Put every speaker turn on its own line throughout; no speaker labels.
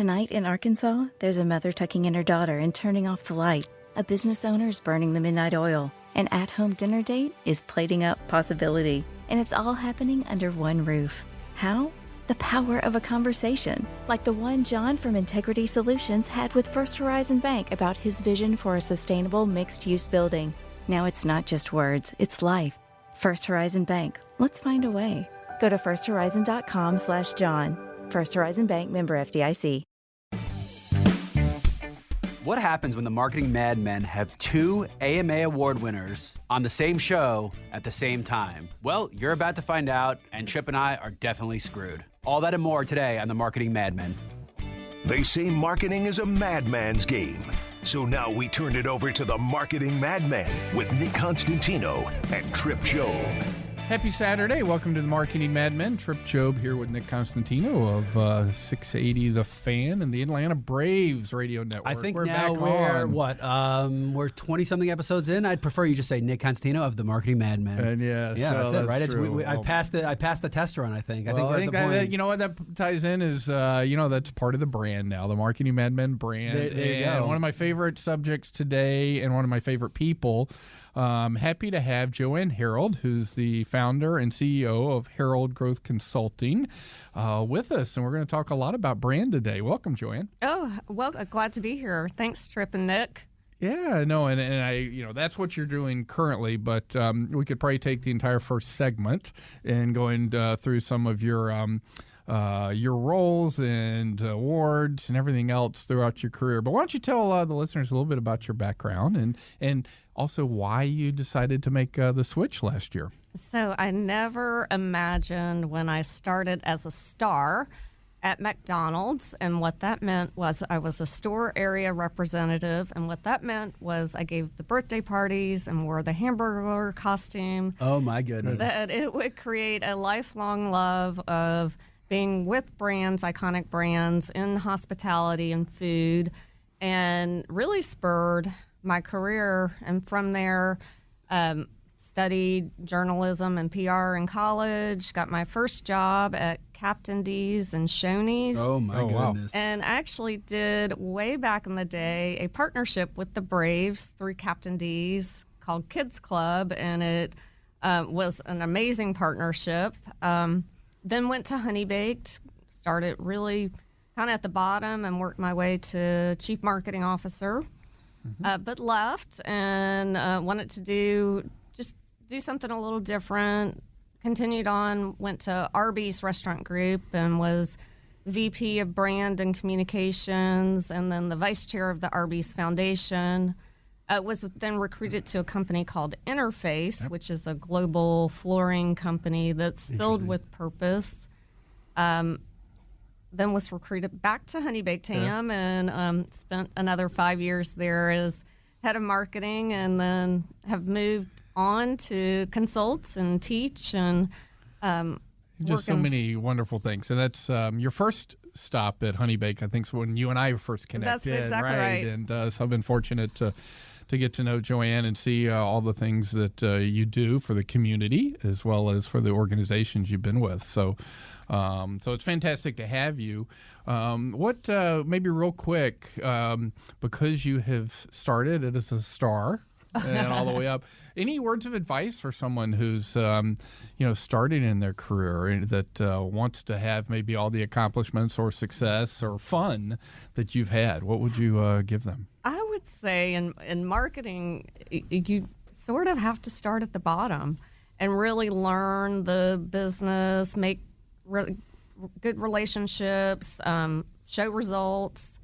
Tonight in Arkansas, there's a mother tucking in her daughter and turning off the light. A business owner's burning the midnight oil. An at-home dinner date is plating up possibility. And it's all happening under one roof. How? The power of a conversation, like the one John from Integrity Solutions had with First Horizon Bank about his vision for a sustainable mixed-use building. Now it's not just words, it's life. First Horizon Bank. Let's find a way. Go to firsthorizon.com/John. First Horizon Bank, member FDIC.
What happens when the Marketing Madmen have two AMA award winners on the same show at the same time? Well, you're about to find out, and Trip and I are definitely screwed. All that and more today on the Marketing Madmen.
They say marketing is a madman's game. So now we turn it over to the Marketing Madmen with Nick Constantino and Trip Job.
Happy Saturday. Welcome to the Marketing Madmen. Trip Job here with Nick Constantino of 680 The Fan and the Atlanta Braves radio network.
I think we're 20-something episodes in. I'd prefer you just say Nick Constantino of the Marketing Madmen.
And
yeah, that's it, right? I passed the test run, I think. I think
that, you know what that ties in is, that's part of the brand now, the Marketing Madmen brand.
There you go.
One of my favorite subjects today and one of my favorite people. Happy to have Jo Ann Herold, who's the founder and CEO of Herold Growth Consulting, with us, and we're going to talk a lot about brand today. Welcome, Jo Ann.
Oh, well, glad to be here. Thanks, Trip and Nick.
Yeah, no, and I, that's what you're doing currently, but we could probably take the entire first segment and going through some of your roles and awards and everything else throughout your career. But why don't you tell the listeners a little bit about your background and also why you decided to make the switch last year?
So I never imagined when I started as a star at McDonald's, and what that meant was I was a store area representative, and what that meant was I gave the birthday parties and wore the hamburger costume.
Oh, my goodness.
That it would create a lifelong love of being with brands, iconic brands in hospitality and food, and really spurred my career. And from there, studied journalism and PR in college, got my first job at Captain D's and Shoney's.
Oh, my goodness.
Wow. And I actually did, way back in the day, a partnership with the Braves through Captain D's called Kids Club, and it was an amazing partnership. Then went to Honey Baked, started really kind of at the bottom and worked my way to Chief Marketing Officer, but left and wanted to do something a little different. Continued on, went to Arby's Restaurant Group and was VP of Brand and Communications, and then the Vice Chair of the Arby's Foundation. Was then recruited to a company called Interface, which is a global flooring company that's filled with purpose. Then was recruited back to Honey Baked Ham and spent another 5 years there as head of marketing, and then have moved on to consult and teach and
just so many wonderful things. And that's your first stop at Honey Baked, I think, is when you and I first connected.
That's exactly right.
And so I've been fortunate to get to know Jo Ann and see all the things that you do for the community as well as for the organizations you've been with. So it's fantastic to have you. What maybe real quick, because you have started it as a star and all the way up, any words of advice for someone who's starting in their career that wants to have maybe all the accomplishments or success or fun that you've had? What would you give them?
I would say in marketing, you sort of have to start at the bottom and really learn the business, make good relationships, show results,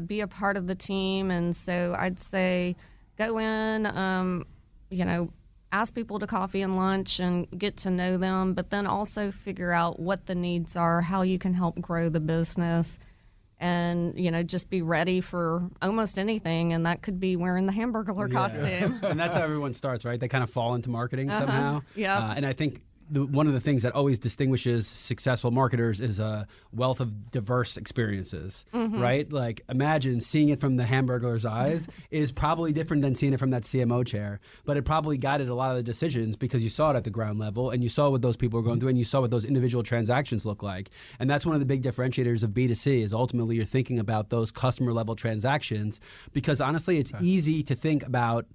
be a part of the team. And so I'd say go in, ask people to coffee and lunch and get to know them, but then also figure out what the needs are, how you can help grow the business. And, just be ready for almost anything. And that could be wearing the hamburger costume.
And that's how everyone starts, right? They kind of fall into marketing somehow.
Yeah.
And I think one of the things that always distinguishes successful marketers is a wealth of diverse experiences, right? Like imagine seeing it from the hamburger's eyes is probably different than seeing it from that CMO chair, but it probably guided a lot of the decisions because you saw it at the ground level and you saw what those people were going through and you saw what those individual transactions look like. And that's one of the big differentiators of B2C is ultimately you're thinking about those customer level transactions because honestly, it's easy to think about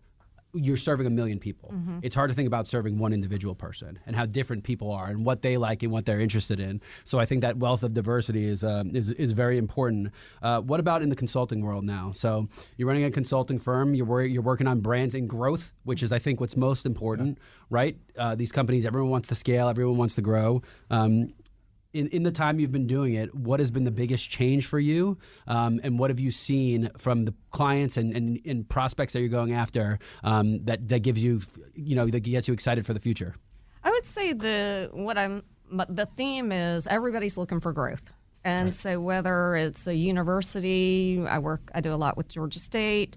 you're serving 1 million people. It's hard to think about serving one individual person and how different people are and what they like and what they're interested in. So I think that wealth of diversity is very important. What about in the consulting world now? So you're running a consulting firm. You're working on brands and growth, which is I think what's most important, right? These companies, everyone wants to scale, everyone wants to grow. In the time you've been doing it, what has been the biggest change for you? And what have you seen from the clients and prospects that you're going after that gives you, that gets you excited for the future?
I would say the theme is everybody's looking for growth. And so whether it's a university, I do a lot with Georgia State,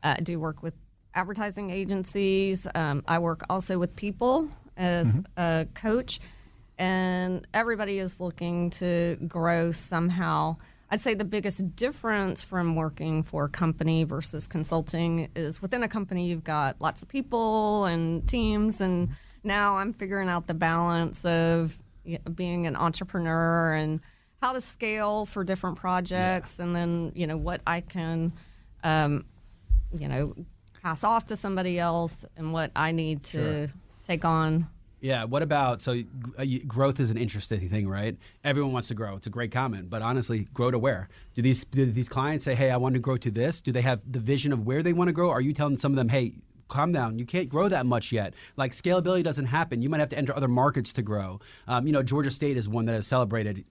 I do work with advertising agencies. I work also with people as a coach. And everybody is looking to grow somehow. I'd say the biggest difference from working for a company versus consulting is within a company you've got lots of people and teams, and now I'm figuring out the balance of being an entrepreneur and how to scale for different projects, and then what I can pass off to somebody else and what I need to take on.
Yeah. What about, so growth is an interesting thing, right? Everyone wants to grow. It's a great comment, but honestly, grow to where? Do these clients say, hey, I want to grow to this? Do they have the vision of where they want to grow? Are you telling some of them, hey, calm down, you can't grow that much yet. Like scalability doesn't happen. You might have to enter other markets to grow. Georgia State is one that has celebrated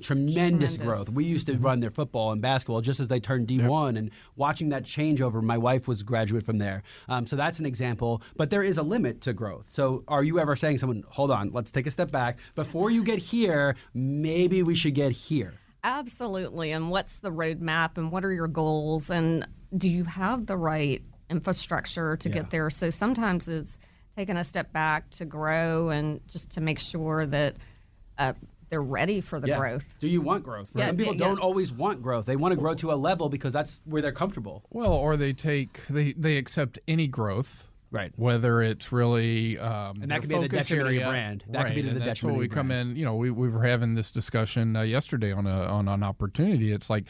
tremendous growth. We used to run their football and basketball just as they turned D1, and watching that changeover, my wife was a graduate from there. So that's an example, but there is a limit to growth. So are you ever saying to someone, hold on, let's take a step back. Before you get here, maybe we should get here?
Absolutely. And what's the roadmap and what are your goals? And do you have the right infrastructure to get there? So sometimes it's taking a step back to grow and just to make sure that they're ready for the growth. Do
you want growth? Some people don't always want growth. They want to grow to a level because that's where they're comfortable.
Well, or they accept any growth.
Right.
Whether it's really
and that could be the detriment of your brand. That could be to the detriment of your brand.
That's where we come in. We were having this discussion yesterday on an opportunity. It's like,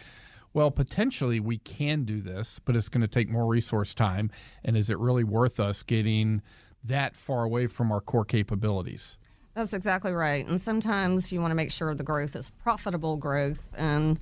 well, potentially we can do this, but it's going to take more resource time. And is it really worth us getting that far away from our core capabilities?
That's exactly right. And sometimes you want to make sure the growth is profitable growth and,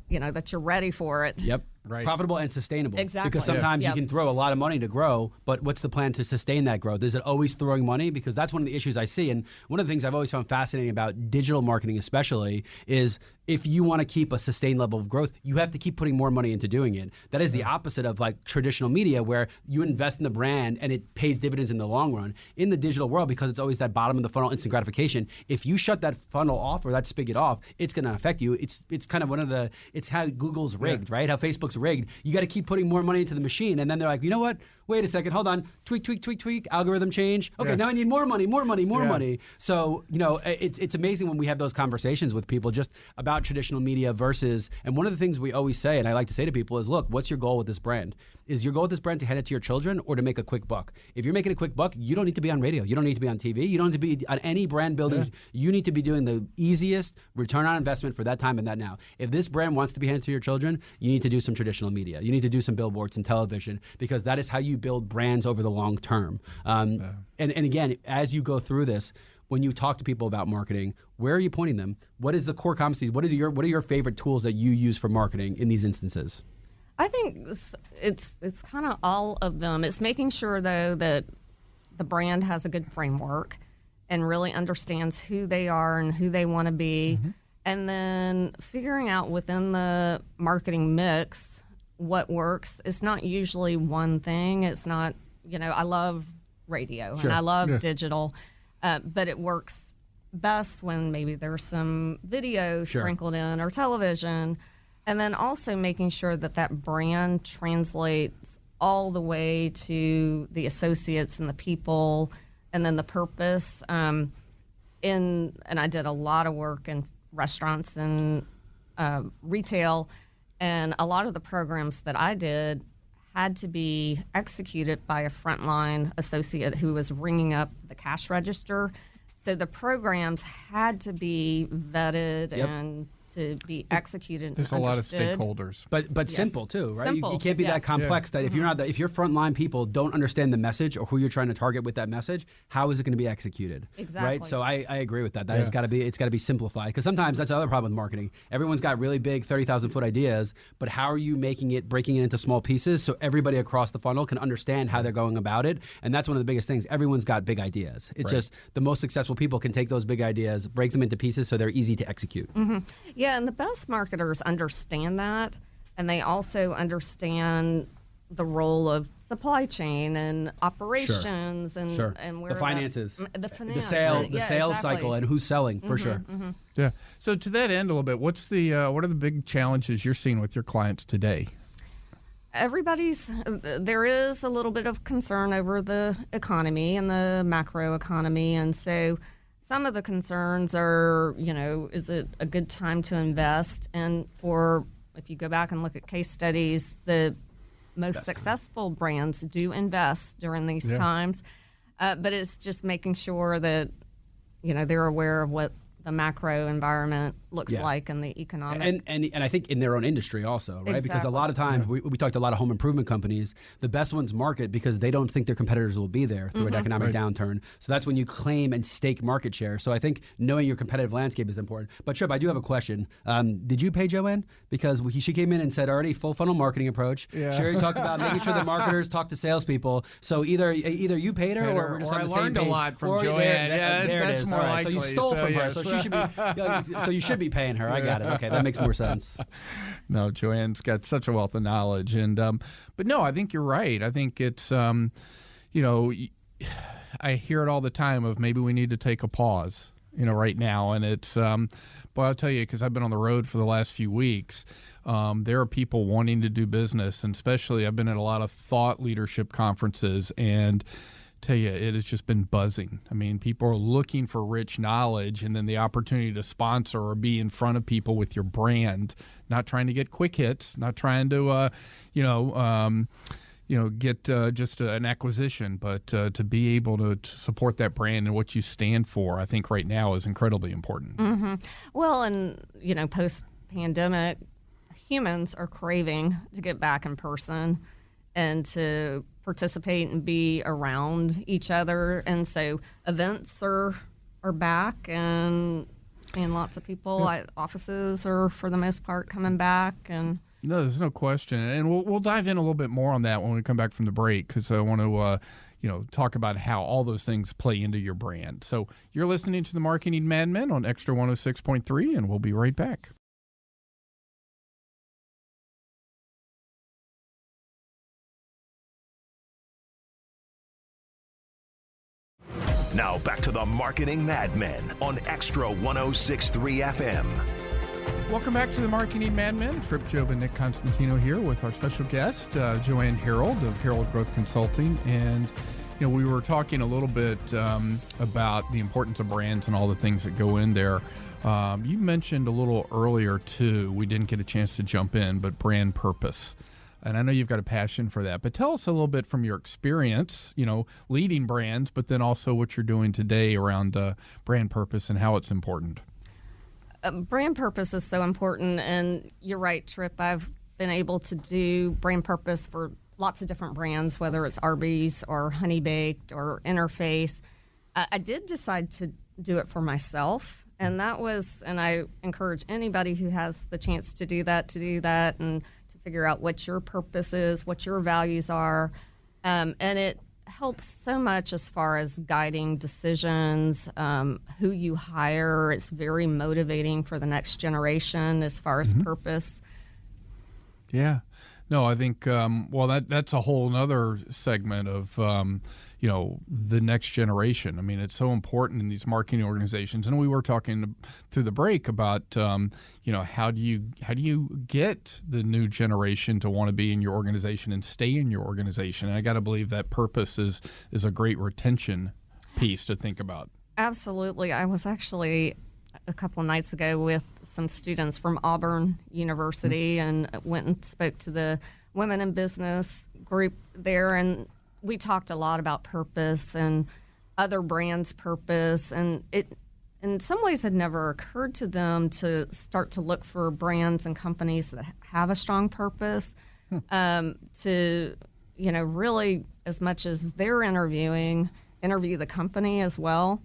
that you're ready for it.
Yep. Right. Profitable and sustainable.
Exactly.
Because sometimes you can throw a lot of money to grow, but what's the plan to sustain that growth? Is it always throwing money? Because that's one of the issues I see. And one of the things I've always found fascinating about digital marketing especially is if you want to keep a sustained level of growth, you have to keep putting more money into doing it. That is the opposite of like traditional media where you invest in the brand and it pays dividends in the long run. In the digital world, because it's always that bottom of the funnel instant gratification, if you shut that funnel off or that spigot off, it's going to affect you. It's kind of it's how Google's rigged, right? How Facebook's rigged. You got to keep putting more money into the machine. And then they're like, you know what? Wait a second, hold on. Tweak, algorithm change. Okay, now I need more money. So, it's amazing when we have those conversations with people just about traditional media versus, and one of the things we always say, and I like to say to people is, look, what's your goal with this brand? Is your goal with this brand to hand it to your children or to make a quick buck? If you're making a quick buck, you don't need to be on radio. You don't need to be on TV. You don't need to be on any brand building. Yeah. You need to be doing the easiest return on investment for that time and that now. If this brand wants to be handed to your children, you need to do some traditional media. You need to do some billboards and television because that is how you build brands over the long term. And again, as you go through this, when you talk to people about marketing, where are you pointing them? What is the core competencies? What are your favorite tools that you use for marketing in these instances?
I think it's kind of all of them. It's making sure, though, that the brand has a good framework and really understands who they are and who they want to be. Mm-hmm. And then figuring out within the marketing mix what works. It's not usually one thing. It's not, I love radio and I love digital, but it works best when maybe there's some video sprinkled in or television. And then also making sure that brand translates all the way to the associates and the people and then the purpose. and I did a lot of work in restaurants and retail, and a lot of the programs that I did had to be executed by a frontline associate who was ringing up the cash register. So the programs had to be vetted and to be executed.
There's
and
a lot of
understood.
stakeholders,
but simple too, right?
Simple,
You can't be that complex that if you're not if your frontline people don't understand the message or who you're trying to target with that message, how is it going to be executed?
Exactly.
Right. So I agree with that. That has got to be it's got to be simplified, because sometimes that's the other problem with marketing. Everyone's got really big 30,000 foot ideas, but how are you breaking it into small pieces so everybody across the funnel can understand how they're going about it? And that's one of the biggest things. Everyone's got big ideas. It's just the most successful people can take those big ideas, break them into pieces so they're easy to execute.
Mm-hmm. Yeah, and the best marketers understand that, and they also understand the role of supply chain and operations and where
the finances,
the
sales
exactly.
cycle, and who's selling for sure.
Yeah. So to that end, a little bit, what are the big challenges you're seeing with your clients today?
There is a little bit of concern over the economy and the macro economy, and so some of the concerns are, is it a good time to invest? And if you go back and look at case studies, the most successful brands do invest during these times. But it's just making sure that, they're aware of what the macro environment looks like and the economic.
And I think in their own industry also, right?
Exactly.
Because a lot of times we talked to a lot of home improvement companies. The best ones market because they don't think their competitors will be there through an economic downturn. So that's when you claim and stake market share. So I think knowing your competitive landscape is important. But Tripp, I do have a question. Did you pay Jo Ann? Because she came in and said already full funnel marketing approach. Yeah. Sherry talked about making sure the marketers talk to salespeople. So either you paid her or we're just on the same page.
I learned a lot from Jo Ann.
There it is.
More likely.
So you stole from her. So she should be. So you should be paying her. I got it. Okay, that makes more sense.
No, Jo Ann's got such a wealth of knowledge, and but no, I think you're right. I think it's I hear it all the time of maybe we need to take a pause, right now, and it's but I'll tell you, because I've been on the road for the last few weeks, there are people wanting to do business, and especially I've been at a lot of thought leadership conferences, and tell you, it has just been buzzing. I mean, people are looking for rich knowledge, and then the opportunity to sponsor or be in front of people with your brand, not trying to get quick hits, not trying to, get just an acquisition, but to be able to support that brand and what you stand for, I think right now is incredibly important.
Mm-hmm. Well, and, post-pandemic, humans are craving to get back in person and to participate and be around each other, and so events are back, and seeing lots of people. Offices are for the most part coming back, and
no, there's no question, and we'll dive in a little bit more on that when we come back from the break, because I want to talk about how all those things play into your brand. So you're listening to the Marketing Madmen on Extra 106.3, and we'll be right back.
Now back to the Marketing Madmen on Extra 106.3 FM.
Welcome back to the Marketing Madmen. Tripp Job and Nick Constantino here with our special guest, Jo Ann Herold of Herold Growth Consulting. And, we were talking a little bit about the importance of brands and all the things that go in there. You mentioned a little earlier, too, we didn't get a chance to jump in, but brand purpose. And I know you've got a passion for that, but tell us a little bit from your experience, leading brands, but then also what you're doing today around brand purpose and how it's important.
Brand purpose is so important, and you're right, Tripp. I've been able to do brand purpose for lots of different brands, whether it's Arby's or Honey Baked or Interface. I did decide to do it for myself, and I encourage anybody who has the chance to do that, and figure out what your purpose is, what your values are, and it helps so much as far as guiding decisions, who you hire. It's very motivating for the next generation as far as purpose.
Yeah. No, I think, that's a whole other segment of, the next generation. I mean, it's so important in these marketing organizations. And we were talking through the break about, how do you get the new generation to want to be in your organization and stay in your organization? And I got to believe that purpose is a great retention piece to think about.
Absolutely. I was actually a couple of nights ago with some students from Auburn University and went and spoke to the Women in Business group there. And we talked a lot about purpose and other brands' purpose. And it, in some ways, had never occurred to them to start to look for brands and companies that have a strong purpose to, really, as much as they're interview the company as well.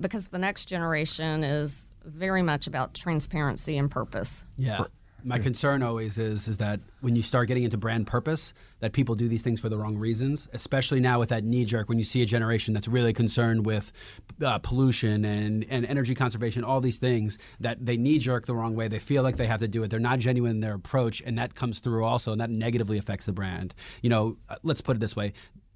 Because the next generation is very much about transparency and purpose.
Yeah. My concern always is that when you start getting into brand purpose, that people do these things for the wrong reasons, especially now with that knee jerk, when you see a generation that's really concerned with pollution and energy conservation, all these things, that they knee jerk the wrong way. They feel like they have to do it. They're not genuine in their approach, and that comes through also, and that negatively affects the brand. Let's put it this way.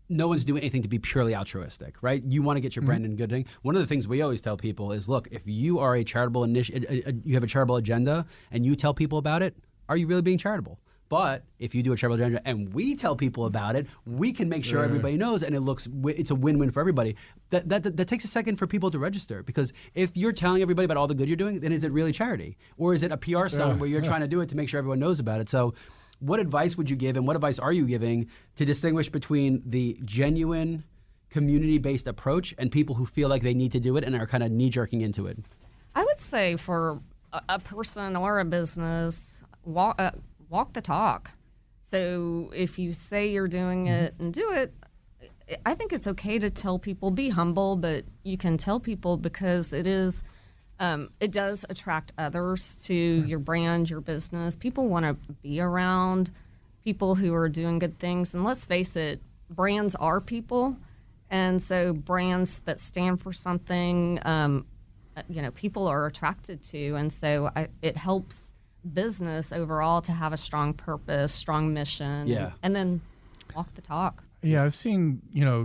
No one's doing anything to be purely altruistic, right? You want to get your brand in good thing. One of the things we always tell people is, look, if you are a charitable you have a charitable agenda and you tell people about it, are you really being charitable? But if you do a charitable agenda and we tell people about it, we can make sure everybody knows, and it's a win-win for everybody. That takes a second for people to register, because if you're telling everybody about all the good you're doing, then is it really charity? Or is it a PR stunt where you're trying to do it to make sure everyone knows about it? So what advice would you give, and what advice are you giving to distinguish between the genuine community-based approach and people who feel like they need to do it and are kind of knee-jerking into it?
I would say for a person or a business, walk the talk. So if you say you're doing it and do it, I think it's okay to tell people, be humble, but you can tell people because it does attract others to your brand, your business. People want to be around people who are doing good things. And let's face it, brands are people. And so brands that stand for something, people are attracted to. And so it helps business overall to have a strong purpose, strong mission, and then walk the talk.
Yeah, I've seen,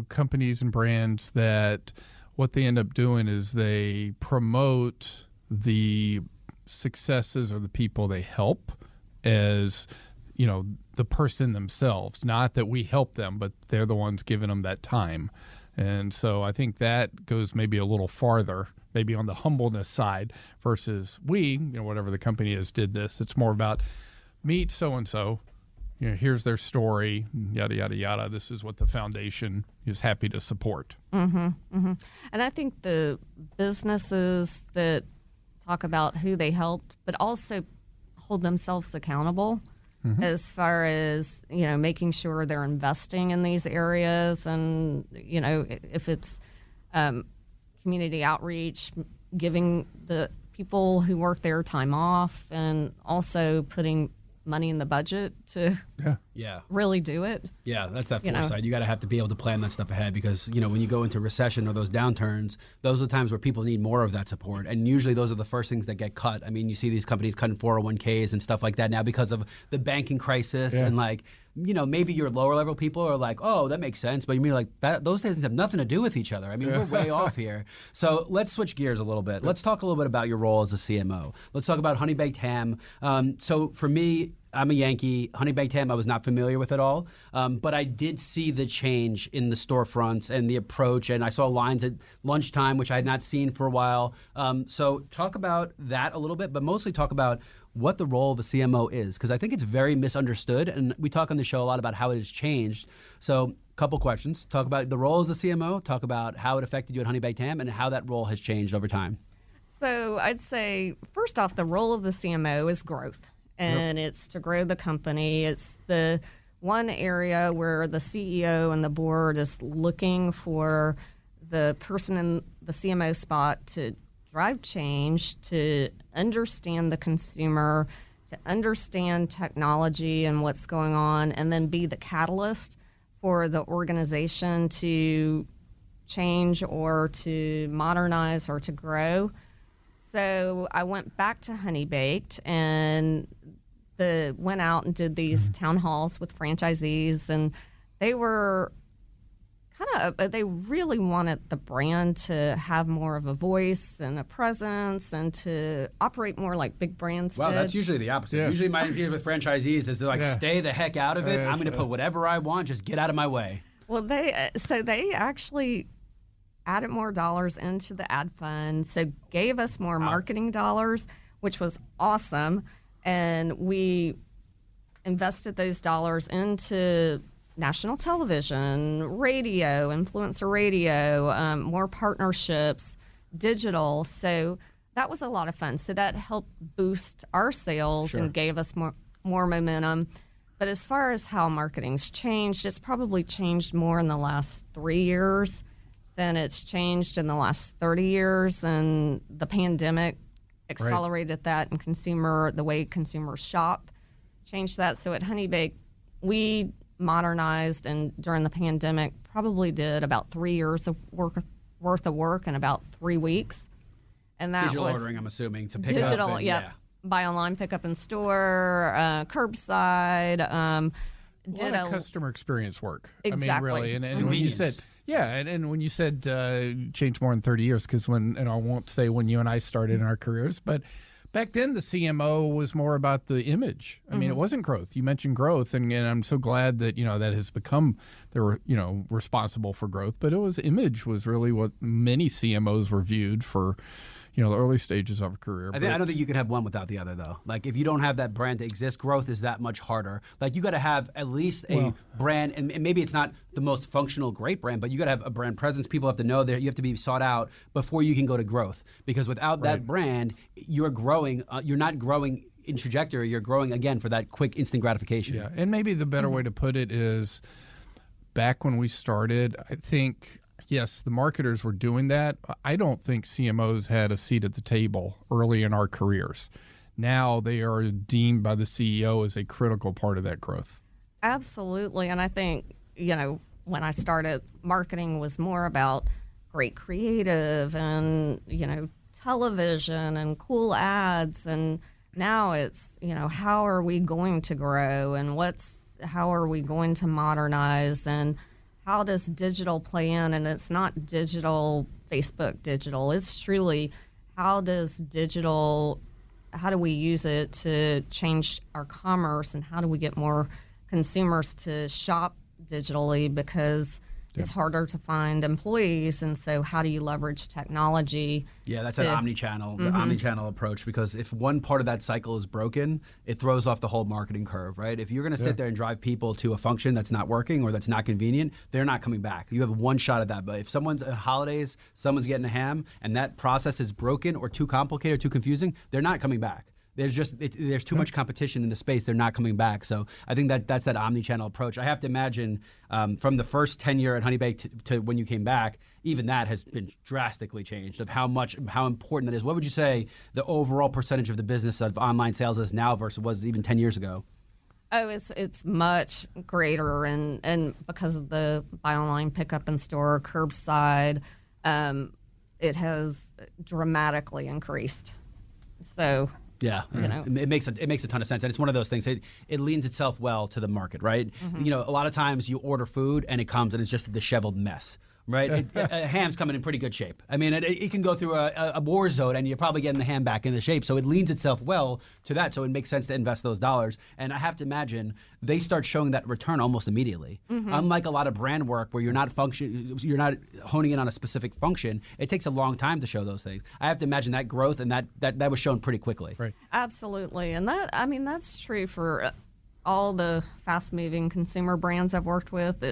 companies and brands that what they end up doing is they promote the successes or the people they help as, the person themselves. Not that we help them, but they're the ones giving them that time. And so I think that goes maybe a little farther, maybe on the humbleness side versus whatever the company is, did this. It's more about meet so-and-so. Here's their story, yada, yada, yada. This is what the foundation is happy to support.
Mm-hmm, mm-hmm. And I think the businesses that talk about who they helped, but also hold themselves accountable as far as, making sure they're investing in these areas. And, if it's community outreach, giving the people who work there time off, and also putting money in the budget to really do it.
Yeah, that's that foresight. You got to have to be able to plan that stuff ahead, because, when you go into recession or those downturns, those are the times where people need more of that support. And usually those are the first things that get cut. I mean, you see these companies cutting 401ks and stuff like that now because of the banking crisis. And maybe your lower level people are like, oh, that makes sense. But you mean like that? Those things have nothing to do with each other. I mean, we're way off here. So let's switch gears a little bit. Let's talk a little bit about your role as a CMO. Let's talk about honey baked ham. So for me, I'm a Yankee. Honey baked ham, I was not familiar with at all. But I did see the change in the storefronts and the approach. And I saw lines at lunchtime, which I had not seen for a while. So talk about that a little bit, but mostly talk about what the role of a CMO is, because I think it's very misunderstood. And we talk on the show a lot about how it has changed. So a couple questions. Talk about the role as a CMO. Talk about how it affected you at Honey Baked Ham and how that role has changed over time.
So I'd say, first off, the role of the CMO is growth. And it's to grow the company. It's the one area where the CEO and the board is looking for the person in the CMO spot to drive change, to understand the consumer, to understand technology and what's going on, and then be the catalyst for the organization to change or to modernize or to grow. So I went back to Honey Baked and went out and did these town halls with franchisees, and they were they really wanted the brand to have more of a voice and a presence and to operate more like big brands did.
That's usually the opposite.
Yeah.
Usually my idea with franchisees is they're like, stay the heck out of it. I'm going to put whatever I want. Just get out of my way.
Well, they actually added more dollars into the ad fund, so gave us more marketing dollars, which was awesome. And we invested those dollars into national television, radio, influencer radio, more partnerships, digital. So that was a lot of fun. So that helped boost our sales and gave us more momentum. But as far as how marketing's changed, it's probably changed more in the last 3 years than it's changed in the last 30 years. And the pandemic accelerated that, and the way consumers shop changed that. So at Honey Baked, we modernized, and during the pandemic probably did about 3 years of worth of work in about 3 weeks. And that
digital
was
ordering, I'm assuming, to pick
digital,
up. And,
yeah. Buy online, pick up in store, curbside.
A lot of customer experience work.
Exactly.
I mean, really. And when you said, and when you said change more than 30 years, because and I won't say when you and I started in our careers, but back then the CMO was more about the image. I mean, it wasn't growth. You mentioned growth, and I'm so glad that, that has become, they were, responsible for growth, but image was really what many CMOs were viewed for, the early stages of a career.
I don't think you can have one without the other, though. Like, if you don't have that brand to exist, growth is that much harder. Like, you got to have at least a brand, and maybe it's not the most functional, great brand, but you got to have a brand presence. People have to know that you have to be sought out before you can go to growth. Because without that brand, you're growing. You're not growing in trajectory. You're growing again for that quick, instant gratification.
Yeah, and maybe the better way to put it is, back when we started, I think, yes, the marketers were doing that. I don't think CMOs had a seat at the table early in our careers. Now they are deemed by the CEO as a critical part of that growth.
Absolutely. And I think, when I started, marketing was more about great creative and, television and cool ads. And now it's, how are we going to grow, and how are we going to modernize, and how does digital play in? And it's not digital, Facebook digital. It's truly, how do we use it to change our commerce, and how do we get more consumers to shop digitally, because it's harder to find employees. And so how do you leverage technology?
Yeah, that's an omni-channel, the omni-channel approach, because if one part of that cycle is broken, it throws off the whole marketing curve, right? If you're going to sit there and drive people to a function that's not working or that's not convenient, they're not coming back. You have one shot at that. But if someone's at holidays, someone's getting a ham, and that process is broken or too complicated or too confusing, they're not coming back. There's too much competition in the space. They're not coming back. So I think that's that omni-channel approach. I have to imagine from the first tenure at Honey Baked to when you came back, even that has been drastically changed of how important that is. What would you say the overall percentage of the business of online sales is now versus was even 10 years ago?
Oh, it's much greater, and because of the buy online, pick up in store, curbside, it has dramatically increased. So.
Yeah, it makes a ton of sense, and it's one of those things. It leans itself well to the market, right? A lot of times you order food and it comes and it's just a disheveled mess, right? A ham's coming in pretty good shape. I mean, it can go through a war zone and you're probably getting the ham back in the shape. So it leans itself well to that. So it makes sense to invest those dollars. And I have to imagine they start showing that return almost immediately. Unlike a lot of brand work where you're not honing in on a specific function, it takes a long time to show those things. I have to imagine that growth and that was shown pretty quickly.
Right.
Absolutely. And that's true for all the fast-moving consumer brands I've worked with.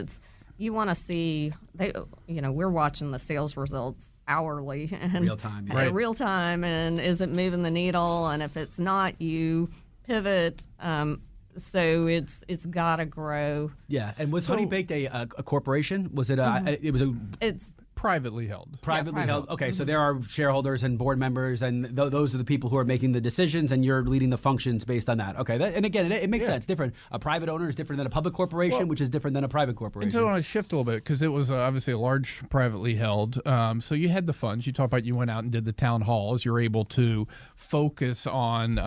You want to see, we're watching the sales results hourly. And
real time. Yeah.
Right. Real time. And is it moving the needle? And if it's not, you pivot. So it's got to grow.
Yeah. And was Honey Baked a corporation? Was it
It's
privately held.
Privately held. Okay, so there are shareholders and board members, and those are the people who are making the decisions, and you're leading the functions based on that. Okay, and again, it makes sense. Different. A private owner is different than a public corporation, which is different than a private corporation.
And so I want to shift a little bit, because it was obviously a large privately held. So you had the funds. You talked about you went out and did the town halls. You're able to focus on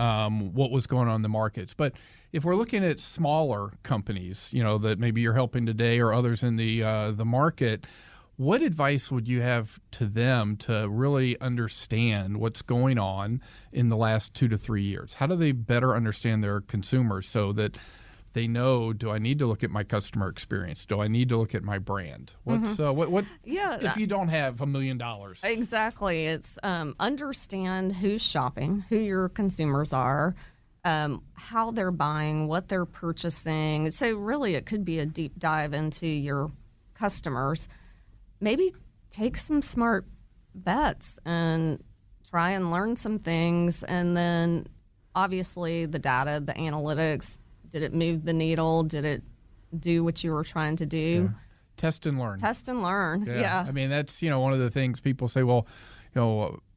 what was going on in the markets. But if we're looking at smaller companies, that maybe you're helping today or others in the market, what advice would you have to them to really understand what's going on in the last 2 to 3 years? How do they better understand their consumers so that they know, do I need to look at my customer experience? Do I need to look at my brand? What's what if you don't have $1 million?
Exactly. It's understand who's shopping, who your consumers are, how they're buying, what they're purchasing. So really it could be a deep dive into your customers. Maybe take some smart bets and try and learn some things. And then obviously the data, the analytics, did it move the needle? Did it do what you were trying to do?
Yeah. Test and learn.
Test and learn. Yeah.
I mean, that's, one of the things people say, well,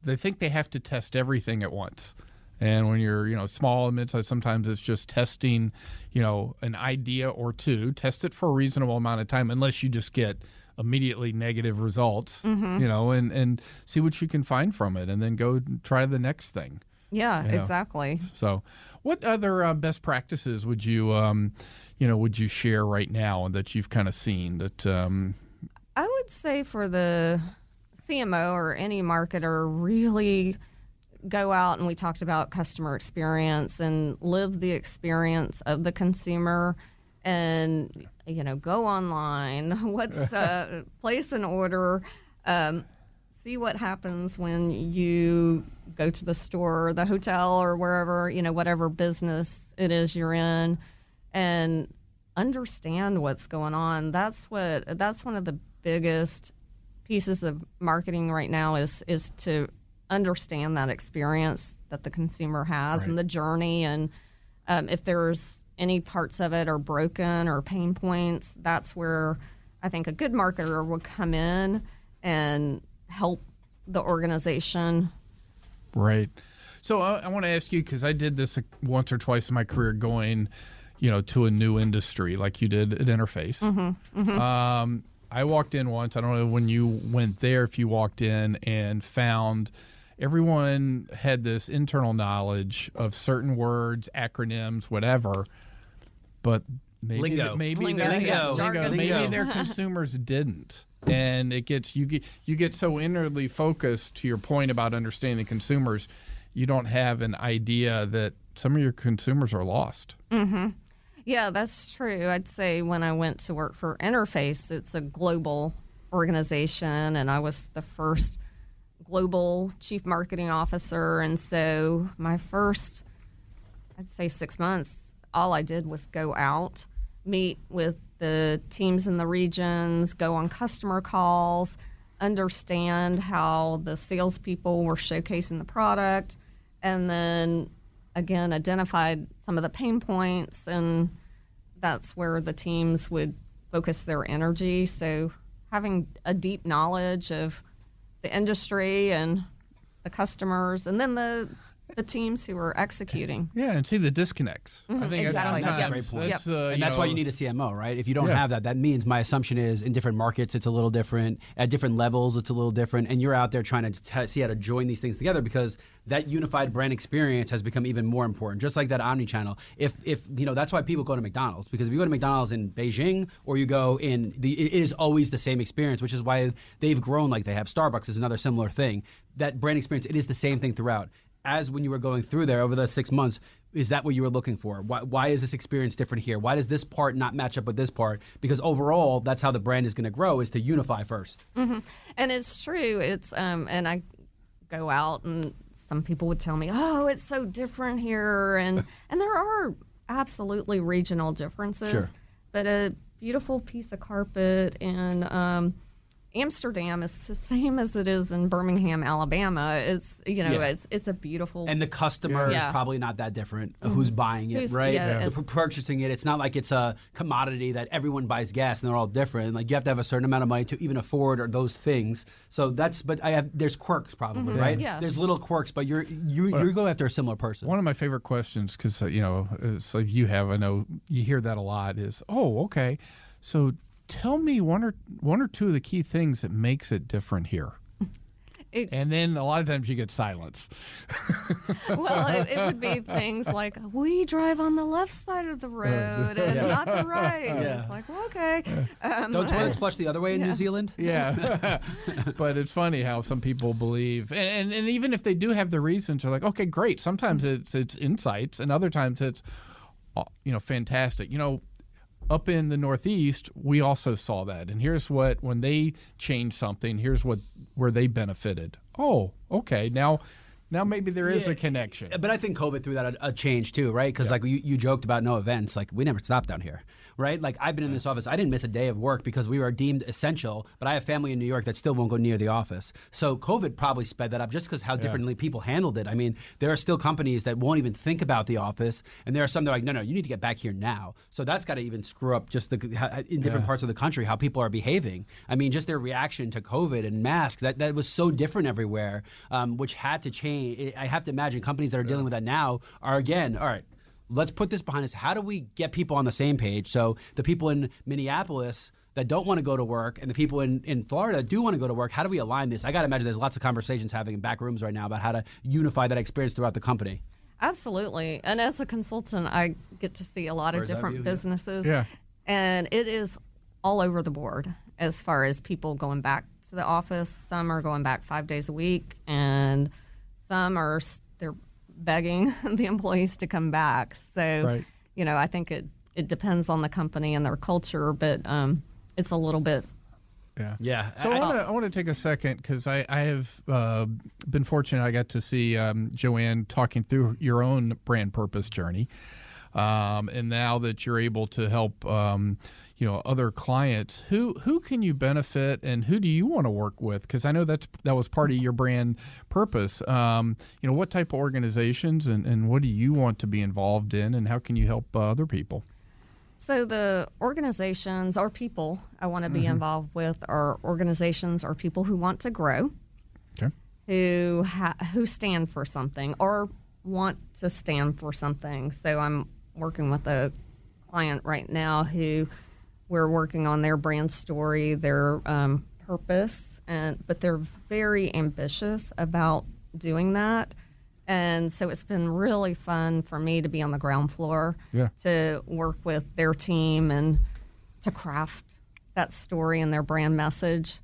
they think they have to test everything at once. And when you're, small and mid-sized, sometimes it's just testing, an idea or two. Test it for a reasonable amount of time, unless you just get immediately negative results, and see what you can find from it, and then go try the next thing.
Yeah, exactly.
So what other best practices would you, would you share right now that you've kind of seen that?
I would say for the CMO or any marketer, really go out, and we talked about customer experience, and live the experience of the consumer, and go online. Place an order. See what happens when you go to the store, the hotel, or wherever, whatever business it is you're in, and understand what's going on. That's one of the biggest pieces of marketing right now is to understand that experience that the consumer has, right, and the journey, and if there's any parts of it are broken or pain points, that's where I think a good marketer will come in and help the organization.
Right. So I want to ask you, because I did this once or twice in my career, going, to a new industry like you did at Interface. Mm-hmm. Mm-hmm. I walked in once. I don't know when you went there, if you walked in and found everyone had this internal knowledge of certain words, acronyms, whatever, but maybe their consumers didn't. And it gets you get so inwardly focused, to your point about understanding the consumers, you don't have an idea that some of your consumers are lost.
Mm-hmm. Yeah, that's true. I'd say when I went to work for Interface, it's a global organization, and I was the first global chief marketing officer. And so my first, I'd say 6 months, all I did was go out, meet with the teams in the regions, go on customer calls, understand how the salespeople were showcasing the product, and then again identified some of the pain points, and that's where the teams would focus their energy. So having a deep knowledge of the industry and the customers, and then the teams who are executing.
Yeah, and see the disconnects.
Mm-hmm.
I think
exactly.
That's a great point. And that's why you need a CMO, right? If you don't have that, that means, my assumption is, in different markets it's a little different, at different levels it's a little different, and you're out there trying to see how to join these things together, because that unified brand experience has become even more important, just like that omni-channel. If that's why people go to McDonald's, because if you go to McDonald's in Beijing or you go in, it is always the same experience, which is why they've grown like they have. Starbucks is another similar thing. That brand experience, it is the same thing throughout. As when you were going through there over the 6 months, is that what you were looking for? Why is this experience different here? Why does this part not match up with this part? Because overall, that's how the brand is going to grow, is to unify first.
Mm-hmm. And it's true. It's and I go out, and some people would tell me, "Oh, it's so different here," and there are absolutely regional differences. Sure. But a beautiful piece of carpet in Amsterdam is the same as it is in Birmingham, Alabama. It's it's a beautiful,
and the customer is probably not that different. Who's buying it, right? Yeah, purchasing it. It's not like it's a commodity that everyone buys gas and they're all different. Like, you have to have a certain amount of money to even afford or those things. So there's quirks probably, right? Yeah. There's little quirks, but you're going after a similar person.
One of my favorite questions, because it's like I know you hear that a lot, is, oh, okay, so tell me one or two of the key things that makes it different here. And then a lot of times you get silence.
Well, it would be things like, we drive on the left side of the road and not the right. Yeah. It's like, well, okay.
Don't toilets flush the other way in New Zealand?
Yeah. But it's funny how some people believe, and even if they do have the reasons, they're like, okay, great. Sometimes it's insights, and other times it's, fantastic. Up in the Northeast, we also saw that. And here's when they changed something, here's where they benefited. Oh, okay. Now maybe there is a connection.
But I think COVID threw that a change too, right? Because like you joked about no events. Like we never stopped down here, right? Like I've been in this office. I didn't miss a day of work because we were deemed essential, but I have family in New York that still won't go near the office. So COVID probably sped that up just because how differently people handled it. I mean, there are still companies that won't even think about the office, and there are some that are like, no, you need to get back here now. So that's got to even screw up just in different parts of the country, how people are behaving. I mean, just their reaction to COVID and masks, that was so different everywhere, which had to change. I have to imagine companies that are dealing with that now are again, all right, let's put this behind us. How do we get people on the same page? So the people in Minneapolis that don't want to go to work and the people in Florida that do want to go to work, how do we align this? I got to imagine there's lots of conversations having in back rooms right now about how to unify that experience throughout the company.
Absolutely. And as a consultant, I get to see a lot of different businesses. Yeah. And it is all over the board as far as people going back to the office. Some are going back 5 days a week, and some they're begging the employees to come back. So, I think it depends on the company and their culture, but it's a little bit.
Yeah. So I want to take a second because I have been fortunate. I got to see Jo Ann talking through your own brand purpose journey. And now that you're able to help, other clients, who can you benefit and who do you want to work with? Because I know that was part of your brand purpose. What type of organizations and what do you want to be involved in, and how can you help other people?
So the organizations or people I want to be involved with are organizations or people who want to grow, who stand for something or want to stand for something. So I'm working with a client right now who we're working on their brand story, their purpose, but they're very ambitious about doing that. And so it's been really fun for me to be on the ground floor, to work with their team and to craft that story and their brand message.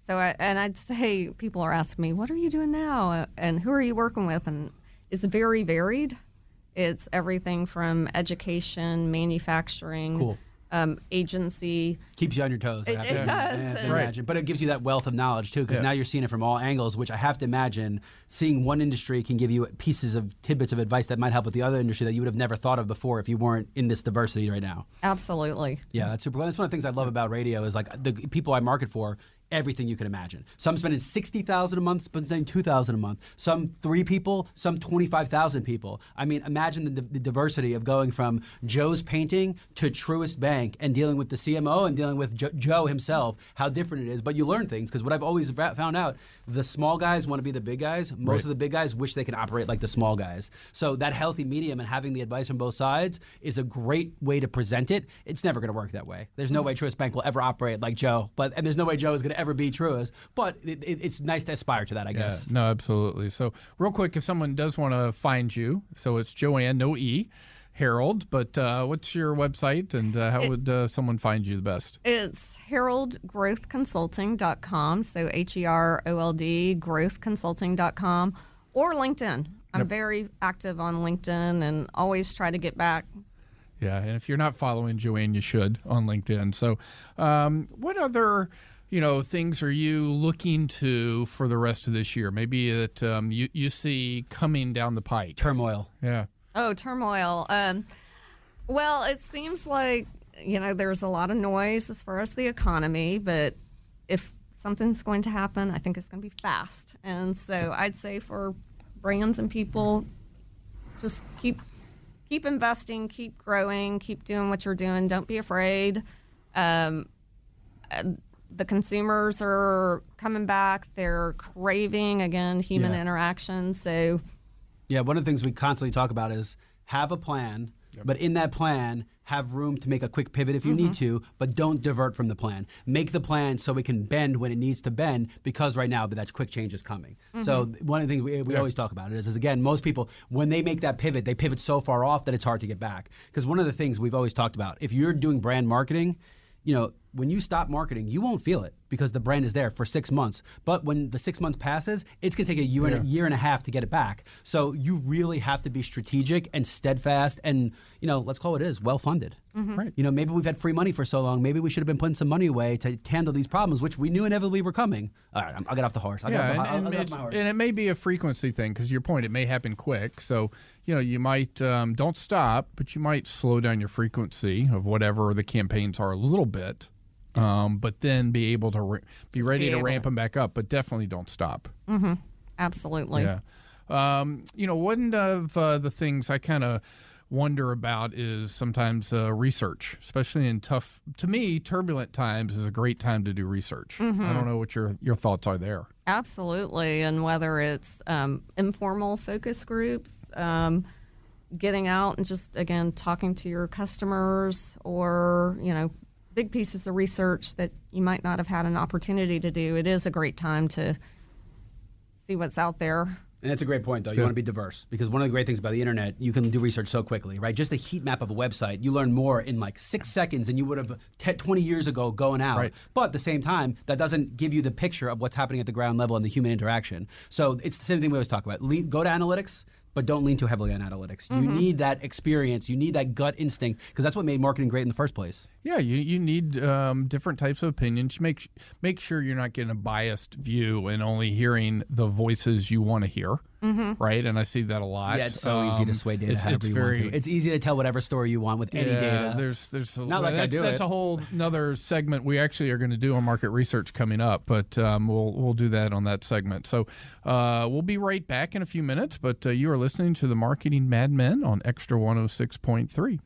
So I'd say people are asking me, what are you doing now? And who are you working with? And it's very varied. It's everything from education, manufacturing, agency.
Keeps you on your toes.
It does.
Imagine. But it gives you that wealth of knowledge, too, because now you're seeing it from all angles, which I have to imagine seeing one industry can give you tidbits of advice that might help with the other industry that you would have never thought of before if you weren't in this diversity right now.
Absolutely.
Yeah, that's super. That's one of the things I love about radio is like the people I market for, everything you can imagine. Some spending $60,000 a month, some spending $2,000 a month. Some 3 people, some 25,000 people. I mean, imagine the diversity of going from Joe's Painting to Truist Bank and dealing with the CMO and dealing with Joe himself. How different it is, but you learn things because what I've always found out, the small guys want to be the big guys. Most of the big guys wish they could operate like the small guys. So that healthy medium and having the advice on both sides is a great way to present it. It's never going to work that way. There's no way Truist Bank will ever operate like Joe, and there's no way Joe is going to ever be Truist, but it's nice to aspire to that, I guess.
No, absolutely. So real quick, if someone does want to find you, so it's Jo Ann, no E, Herold, but what's your website and how would someone find you the best?
It's heroldgrowthconsulting.com, so HEROLD growthconsulting.com, or LinkedIn. I'm very active on LinkedIn and always try to get back.
Yeah, and if you're not following Jo Ann, you should on LinkedIn. So what other things are you looking to for the rest of this year? Maybe that you see coming down the pike.
Turmoil.
Yeah.
Oh, turmoil. Well, it seems like, there's a lot of noise as far as the economy, but if something's going to happen, I think it's going to be fast. And so I'd say for brands and people, just keep investing, keep growing, keep doing what you're doing. Don't be afraid. The consumers are coming back. They're craving, again, human interaction. So,
one of the things we constantly talk about is have a plan, but in that plan, have room to make a quick pivot if you need to, but don't divert from the plan. Make the plan so we can bend when it needs to bend, because right now that quick change is coming. So one of the things we always talk about is again, most people, when they make that pivot, they pivot so far off that it's hard to get back. Because one of the things we've always talked about, if you're doing brand marketing, when you stop marketing, you won't feel it because the brand is there for 6 months. But when the 6 months passes, it's going to take a year and a half to get it back. So you really have to be strategic and steadfast and, let's call it well-funded.
Right.
Maybe we've had free money for so long. Maybe we should have been putting some money away to handle these problems, which we knew inevitably were coming. All right, I'll get off the horse. I'll get off my horse.
And it may be a frequency thing because your point, it may happen quick. So, you might don't stop, but you might slow down your frequency of whatever the campaigns are a little bit, but then be able to be ready to ramp them back up. But definitely don't stop.
Mm-hmm. Absolutely.
Yeah. One of the things I kind of wonder about is sometimes research, especially in turbulent times is a great time to do research. Mm-hmm. I don't know what your thoughts are there.
Absolutely. And whether it's informal focus groups, getting out and just, again, talking to your customers or, big pieces of research that you might not have had an opportunity to do, it is a great time to see what's out there.
And that's a great point, though. You want to be diverse because one of the great things about the internet, you can do research so quickly, right? Just a heat map of a website, you learn more in like 6 seconds than you would have 20 years ago going out. Right. But at the same time, that doesn't give you the picture of what's happening at the ground level and the human interaction. So it's the same thing we always talk about. Go to analytics, but don't lean too heavily on analytics. Mm-hmm. You need that experience. You need that gut instinct because that's what made marketing great in the first place.
Yeah, you need different types of opinions. Make sure you're not getting a biased view and only hearing the voices you want to hear. Mm-hmm. Right, and I see that a lot.
Yeah, it's so easy to sway data however you want to. It's easy to tell whatever story you want with any data.
There's that's a whole another segment we actually are going to do on market research coming up, but we'll do that on that segment. So we'll be right back in a few minutes. But you are listening to the Marketing Madmen on Extra 106.3.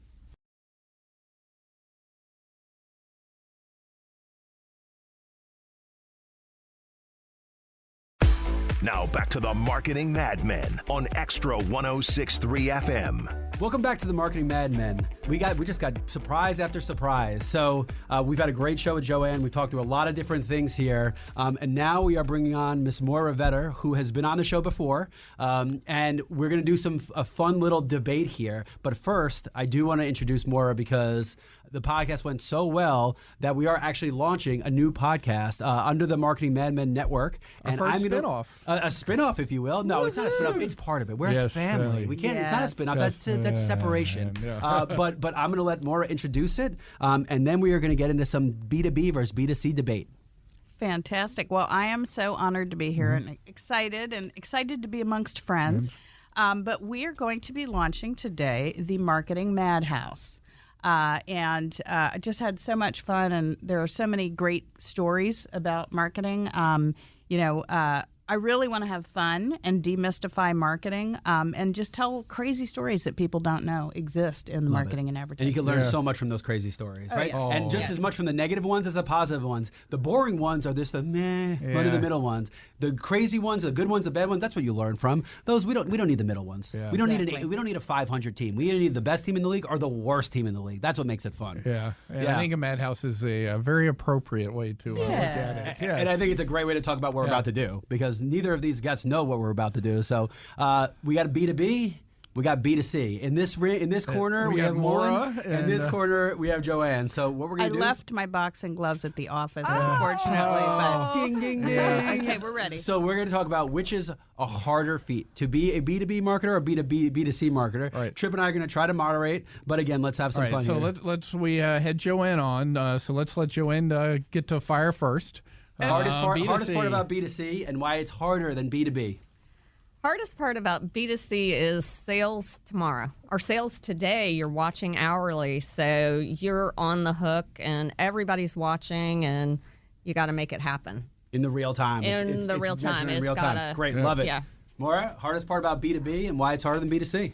Now back to the Marketing Madmen on Extra 106.3 FM.
Welcome back to the Marketing Madmen. We just got surprise after surprise. So we've had a great show with Jo Ann. We've talked through a lot of different things here. And now we are bringing on Miss Moria Vetter, who has been on the show before. And we're going to do a fun little debate here. But first, I do want to introduce Moria because the podcast went so well that we are actually launching a new podcast under the Marketing Madmen Network.
And I'm spinoff.
A spinoff, if you will. No, it's not a spinoff. It's part of it. We're a family. We can't. It's not a spinoff. That's separation. Yeah. But I'm going to let Moria introduce it, and then we are going to get into some B2B versus B2C debate.
Fantastic. Well, I am so honored to be here and excited to be amongst friends. But we are going to be launching today the Marketing Madhouse. And I just had so much fun, and there are so many great stories about marketing. I really want to have fun and demystify marketing and just tell crazy stories that people don't know exist in marketing and advertising.
And you can learn so much from those crazy stories, right?
Yes.
And just as much from the negative ones as the positive ones. The boring ones are just the run of the middle ones. The crazy ones, the good ones, the bad ones, that's what you learn from. Those we don't need the middle ones. Yeah. We don't need a 500 team. We either need the best team in the league or the worst team in the league. That's what makes it fun.
Yeah. I think a madhouse is a very appropriate way to look at it. Yes.
And I think it's a great way to talk about what we're about to do because neither of these guests know what we're about to do. So we got a B2B, we got B2C. In this corner, we have Moria. In this corner, we have Jo Ann. So what we're going to do...
I left my boxing gloves at the office, unfortunately. But
ding, ding, ding.
Okay, we're ready.
So we're going to talk about which is a harder feat, to be a B2B marketer or B2C marketer.
Right.
Trip and I are going to try to moderate, but again, let's have some fun
so
here.
We had Jo Ann on, so let's let Jo Ann get to fire first.
Hardest part about B2C and why it's harder than B2B.
Hardest part about B2C is sales tomorrow or sales today. You're watching hourly, so you're on the hook and everybody's watching and you got to make it happen.
In the real time.
It's real time.
In real time. Great, love it.
Yeah.
Moria, hardest part about B2B and why it's harder than B2C?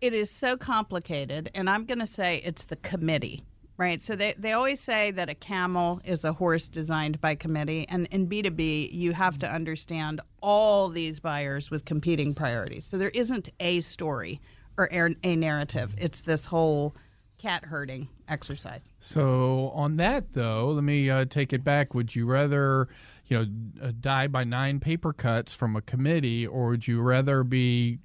It is so complicated, and I'm going to say it's the committee. Right. So they always say that a camel is a horse designed by committee. And in B2B, you have to understand all these buyers with competing priorities. So there isn't a story or a narrative. It's this whole cat herding exercise.
So on that, though, let me take it back. Would you rather, die by 9 paper cuts from a committee, or would you rather be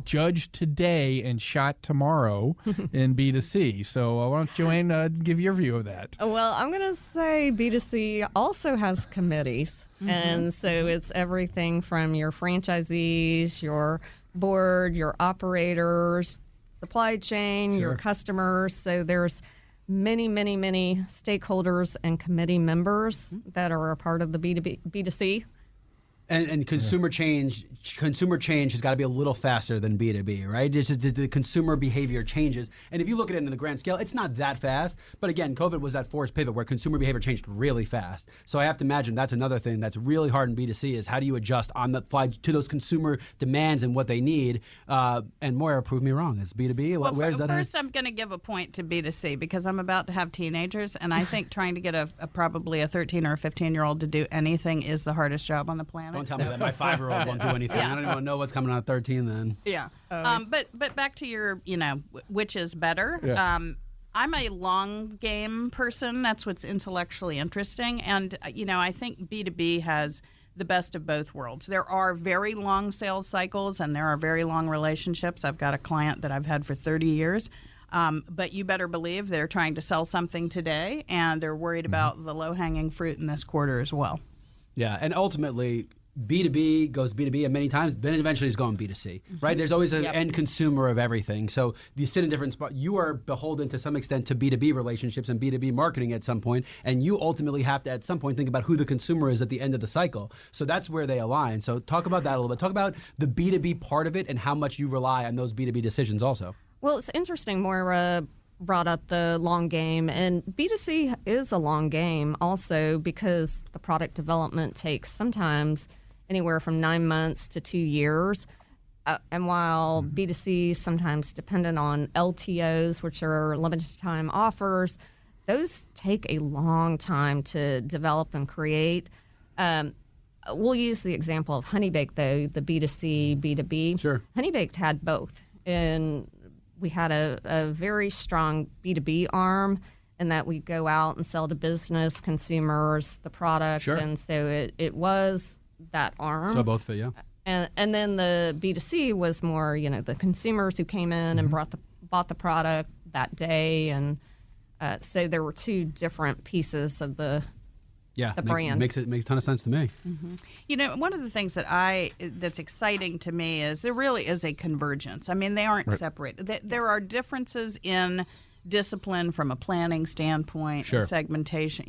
judged today and shot tomorrow in B2C. So why don't Joanne give your view of that?
Well, I'm going to say B2C also has committees. And so it's everything from your franchisees, your board, your operators, supply chain, your customers. So there's many stakeholders and committee members that are a part of the B2C.
And consumer change has got to be a little faster than B2B, right? It's just the consumer behavior changes. And if you look at it in the grand scale, it's not that fast. But again, COVID was that forced pivot where consumer behavior changed really fast. So I have to imagine that's another thing that's really hard in B2C is how do you adjust on the fly to those consumer demands and what they need. And Moira proved me wrong. Is B2B?
Well,
Where is that?
First, I'm going to give a point to B2C because I'm about to have teenagers. And I think trying to get a probably a 13 or a 15-year-old to do anything is the hardest job on the planet.
Don't tell me that. My 5-year-old won't do anything. I don't even want to know what's coming on at 13 then.
Yeah. But back to your, which is better.
Yeah.
I'm a long game person. That's what's intellectually interesting. And, I think B2B has the best of both worlds. There are very long sales cycles and there are very long relationships. I've got a client that I've had for 30 years. But you better believe they're trying to sell something today and they're worried about the low-hanging fruit in this quarter as well.
Yeah, and ultimately, B2B goes B2B, and many times then eventually it's going B2C, right? There's always an end consumer of everything. So you sit in different spots. You are beholden to some extent to B2B relationships and B2B marketing at some point, and you ultimately have to at some point think about who the consumer is at the end of the cycle. So that's where they align. So talk about that a little bit. Talk about the B2B part of it and how much you rely on those B2B decisions also.
Well, it's interesting. Moira brought up the long game, and B2C is a long game also because the product development takes sometimes anywhere from 9 months to 2 years. And while B2C is sometimes dependent on LTOs, which are limited time offers, those take a long time to develop and create. We'll use the example of Honey Baked, though, the B2C, B2B.
Sure.
Honey Baked had both. And we had a very strong B2B arm in that we go out and sell to business consumers the product.
Sure.
And so it was that arm.
So both fit, yeah.
And then the B2C was more, the consumers who came in and bought the product that day. And so there were two different pieces of the brand.
Makes a ton of sense to me.
One of the things that's exciting to me is there really is a convergence. I mean, they aren't separated. There are differences in discipline from a planning standpoint, segmentation.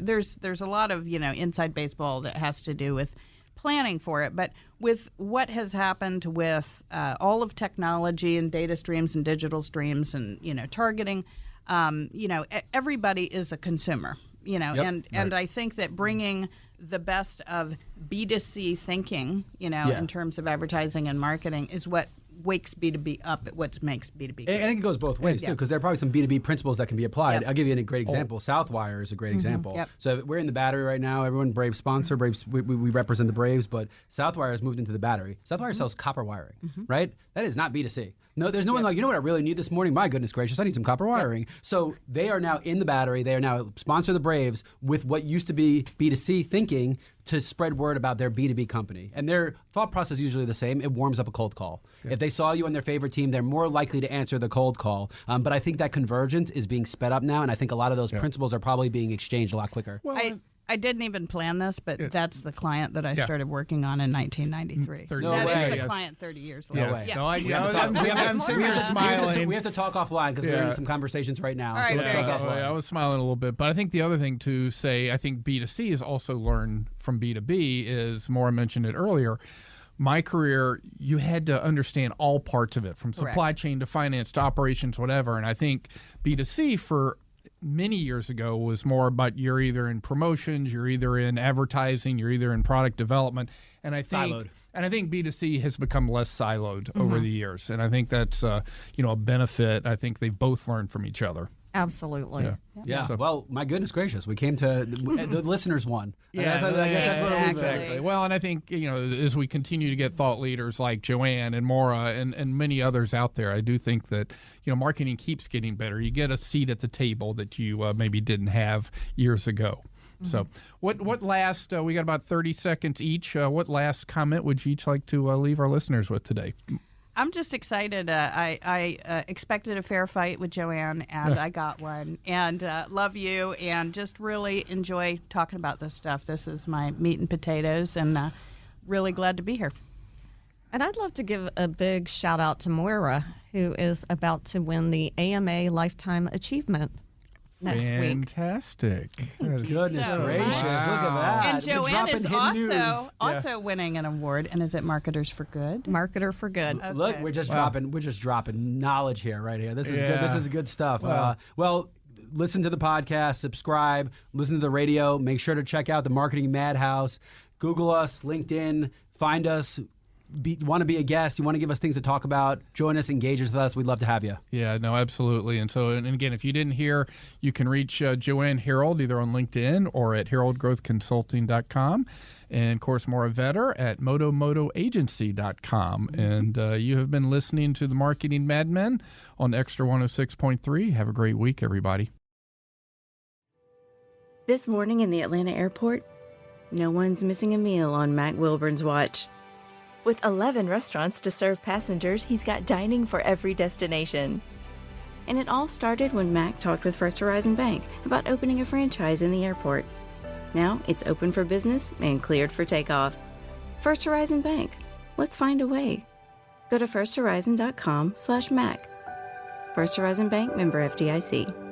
There's a lot of inside baseball that has to do with planning for it. But with what has happened with all of technology and data streams and digital streams and targeting, everybody is a consumer. And I think that bringing the best of B2C thinking, in terms of advertising and marketing is what wakes B2B up at what makes B2B great.
I think it goes both ways, too, because there are probably some B2B principles that can be applied. I'll give you a great example. Southwire is a great example. So we're in the Battery right now. Everyone, Braves sponsor. Braves, we represent the Braves, but Southwire has moved into the Battery. Southwire sells copper wiring, right? That is not B2C. No, there's no one like, you know what I really need this morning? My goodness gracious, I need some copper wiring. So they are now in the Battery. They are now sponsor the Braves with what used to be B2C thinking to spread word about their B2B company. And their thought process is usually the same. It warms up a cold call. If they saw you on their favorite team, they're more likely to answer the cold call. But I think that convergence is being sped up now, and I think a lot of those principles are probably being exchanged a lot quicker.
Well, I didn't even plan this, but that's the client that I started working on in 1993. That is the client 30 years later.
No way.
No, I'm sitting here smiling.
We have to talk offline because we're in some conversations right now.
Right,
so let's talk offline.
I was smiling a little bit, but I think the other thing to say, I think B2C has also learned from B2B is, Maura mentioned it earlier, my career, you had to understand all parts of it, from supply chain to finance to operations, whatever. And I think B2C for many years ago was more about you're either in promotions, you're either in advertising, you're either in product development, and I think
siloed.
And I think B2C has become less siloed over the years, and I think that's a benefit. I think they both learned from each other.
Absolutely.
Yeah. So, well, my goodness gracious, we came to the listeners won. I guess that's what it
exactly. Well, and I think as we continue to get thought leaders like Jo Ann and Maura and many others out there, I do think that marketing keeps getting better. You get a seat at the table that you maybe didn't have years ago. So, what last? We got about 30 seconds each. What last comment would you each like to leave our listeners with today?
I'm just excited. I expected a fair fight with Jo Ann, and I got one. And love you, and just really enjoy talking about this stuff. This is my meat and potatoes, and really glad to be here.
And I'd love to give a big shout out to Moira, who is about to win the AMA Lifetime Achievement next week.
Fantastic.
Goodness
So
gracious,
much.
look at that.
And
We're
Jo Ann
dropping
is
hidden news.
also winning an award, and is it Marketers for Good?
Marketer for Good.
Okay.
Look, we're just dropping knowledge here, right here. This is good. This is good stuff.
Wow.
Well, listen to the podcast, subscribe, listen to the radio. Make sure to check out the Marketing Madhouse. Google us, LinkedIn, find us. Want to be a guest, you want to give us things to talk about, join us, engage with us. We'd love to have you.
Yeah, no, absolutely. And so, and again, if you didn't hear, you can reach Jo Ann Herold either on LinkedIn or at heroldgrowthconsulting.com. And, of course, Moria Vetter at motomotoagency.com. And you have been listening to the Marketing Madmen on Extra 106.3. Have a great week, everybody.
This morning in the Atlanta airport, no one's missing a meal on Mac Wilburn's watch. With 11 restaurants to serve passengers, he's got dining for every destination. And it all started when Mac talked with First Horizon Bank about opening a franchise in the airport. Now it's open for business and cleared for takeoff. First Horizon Bank. Let's find a way. Go to firsthorizon.com/Mac. First Horizon Bank, member FDIC.